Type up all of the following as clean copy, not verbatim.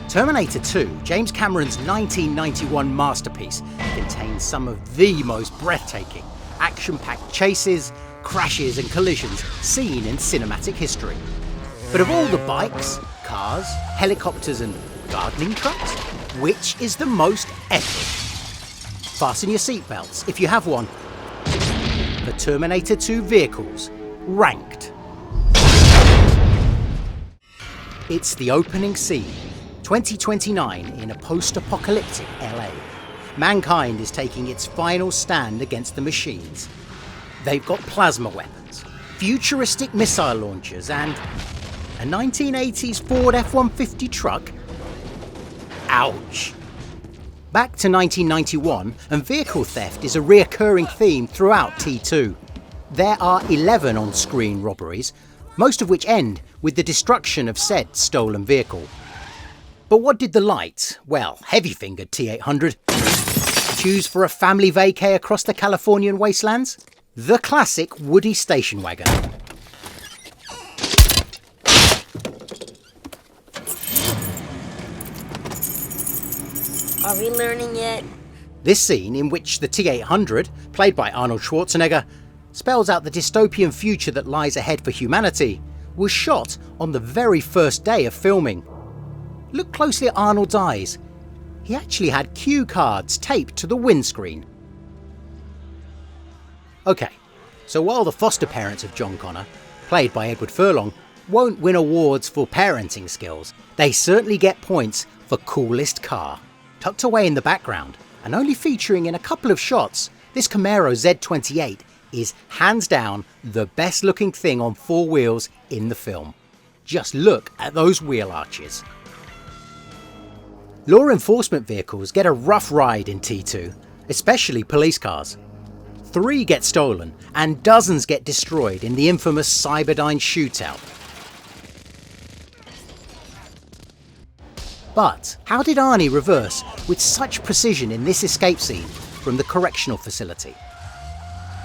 Terminator 2, James Cameron's 1991 masterpiece, contains some of the most breathtaking, action-packed chases, crashes and collisions seen in cinematic history. But of all the bikes, cars, helicopters and gardening trucks, which is the most epic? Fasten your seatbelts if you have one. The Terminator 2 vehicles, ranked. It's the opening scene, 2029 in a post-apocalyptic LA. Mankind is taking its final stand against the machines. They've got plasma weapons, futuristic missile launchers and a 1980s Ford F-150 truck? Ouch! Back to 1991, and vehicle theft is a reoccurring theme throughout T2. There are 11 on-screen robberies, most of which end with the destruction of said stolen vehicle. But what did the light, well, heavy-fingered T800, choose for a family vacay across the Californian wastelands? The classic Woody station wagon. Are we learning yet? This scene, in which the T800, played by Arnold Schwarzenegger, spells out the dystopian future that lies ahead for humanity, was shot on the very first day of filming. Look closely at Arnold's eyes. He actually had cue cards taped to the windscreen. Okay, so while the foster parents of John Connor, played by Edward Furlong, won't win awards for parenting skills, they certainly get points for coolest car. Tucked away in the background, and only featuring in a couple of shots, this CAMARO Z28 is hands down the best looking thing on four wheels in the film. Just look at those wheel arches. Law enforcement vehicles get a rough ride in T2, especially police cars. 3 get stolen and dozens get destroyed in the infamous Cyberdyne shootout. But how did Arnie reverse with such precision in this escape scene from the correctional facility?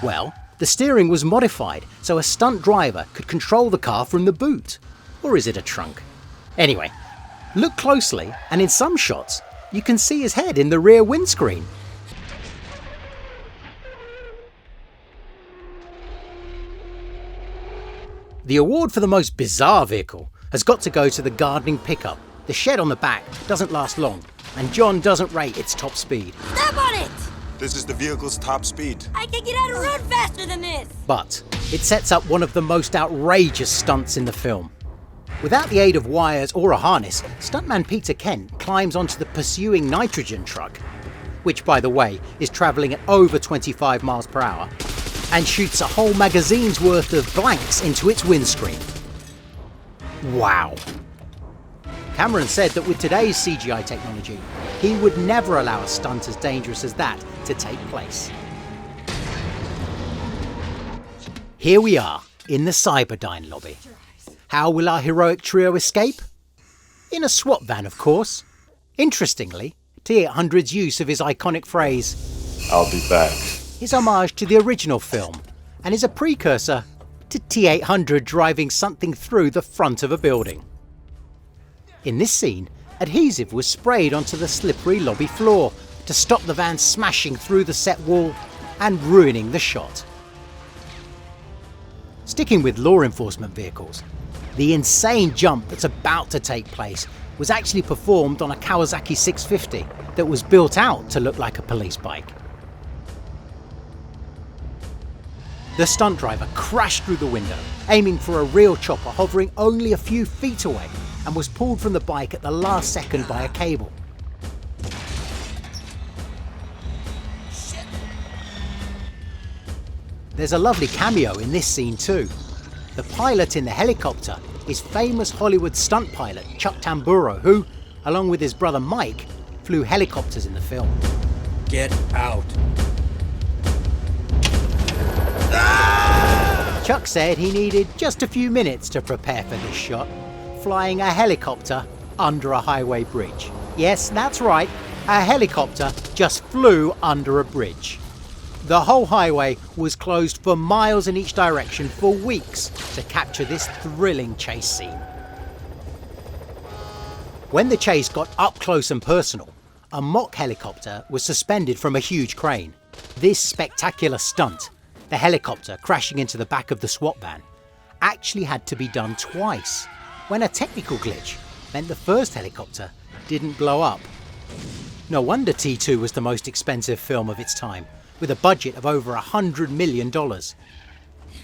Well, the steering was modified so a stunt driver could control the car from the boot. Or is it a trunk? Anyway, look closely and in some shots you can see his head in the rear windscreen. The award for the most bizarre vehicle has got to go to the gardening pickup. The shed on the back doesn't last long, and John doesn't rate its top speed. Step on it! This is the vehicle's top speed. I can get out of road faster than this! But it sets up one of the most outrageous stunts in the film. Without the aid of wires or a harness, stuntman Peter Kent climbs onto the pursuing nitrogen truck, which by the way is travelling at over 25 miles per hour, and shoots a whole magazine's worth of blanks into its windscreen. Wow. Cameron said that with today's CGI technology, he would never allow a stunt as dangerous as that to take place. Here we are, in the Cyberdyne lobby. How will our heroic trio escape? In a SWAT van, of course. Interestingly, T800's use of his iconic phrase, "I'll be back," is homage to the original film, and is a precursor to T800 driving something through the front of a building. In this scene, adhesive was sprayed onto the slippery lobby floor to stop the van smashing through the set wall and ruining the shot. Sticking with law enforcement vehicles, the insane jump that's about to take place was actually performed on a Kawasaki 650 that was built out to look like a police bike. The stunt driver crashed through the window, aiming for a real chopper hovering only a few feet away, and was pulled from the bike at the last second by a cable. There's a lovely cameo in this scene too. The pilot in the helicopter is famous Hollywood stunt pilot Chuck Tamburo, who, along with his brother Mike, flew helicopters in the film. Get out. Chuck said he needed just a few minutes to prepare for this shot, flying a helicopter under a highway bridge. Yes, that's right, a helicopter just flew under a bridge. The whole highway was closed for miles in each direction for weeks to capture this thrilling chase scene. When the chase got up close and personal, a mock helicopter was suspended from a huge crane. This spectacular stunt, the helicopter crashing into the back of the SWAT van, actually had to be done twice, when a technical glitch meant the first helicopter didn't blow up. No wonder T2 was the most expensive film of its time, with a budget of over $100 million.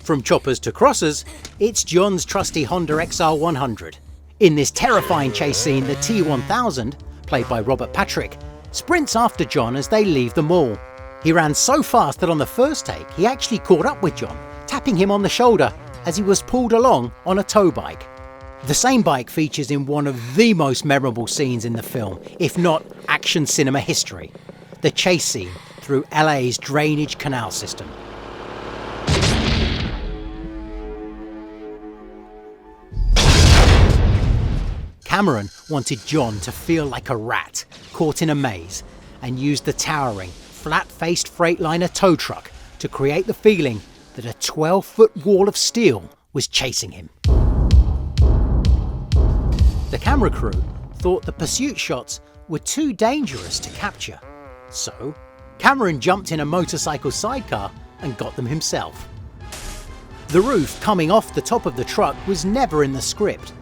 From choppers to crossers, it's John's trusty Honda XR100. In this terrifying chase scene, the T1000, played by Robert Patrick, sprints after John as they leave the mall. He ran so fast that on the first take, he actually caught up with John, tapping him on the shoulder as he was pulled along on a tow bike. The same bike features in one of the most memorable scenes in the film, if not action cinema history, the chase scene through LA's drainage canal system. Cameron wanted John to feel like a rat caught in a maze and used the towering, flat-faced Freightliner tow truck to create the feeling that a 12-foot wall of steel was chasing him. The camera crew thought the pursuit shots were too dangerous to capture, so Cameron jumped in a motorcycle sidecar and got them himself. The roof coming off the top of the truck was never in the script.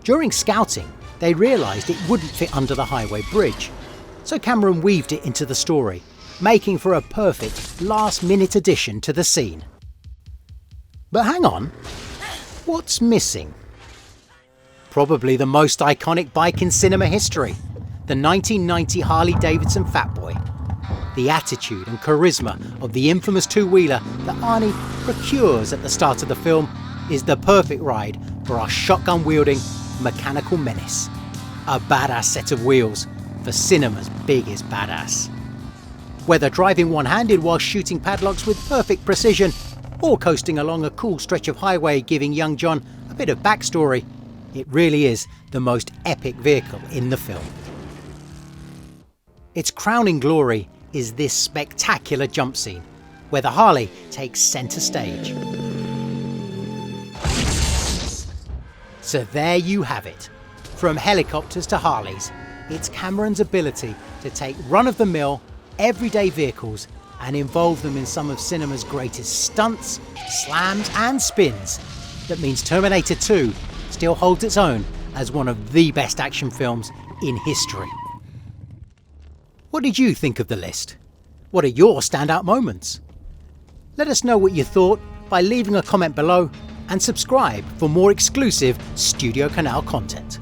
During scouting, they realised it wouldn't fit under the highway bridge, so Cameron weaved it into the story, making for a perfect last-minute addition to the scene. But hang on, what's missing? Probably the most iconic bike in cinema history, the 1990 Harley-Davidson Fat Boy. The attitude and charisma of the infamous two-wheeler that Arnie procures at the start of the film is the perfect ride for our shotgun-wielding mechanical menace. A badass set of wheels for cinema's biggest badass. Whether driving one-handed while shooting padlocks with perfect precision, or coasting along a cool stretch of highway giving young John a bit of backstory, it really is the most epic vehicle in the film. Its crowning glory is this spectacular jump scene, where the Harley takes centre stage. So there you have it. From helicopters to Harleys, it's Cameron's ability to take run-of-the-mill, everyday vehicles and involve them in some of cinema's greatest stunts, slams and spins that means Terminator 2 still holds its own as one of the best action films in history. What did you think of the list? What are your standout moments? Let us know what you thought by leaving a comment below and subscribe for more exclusive Studio Canal content.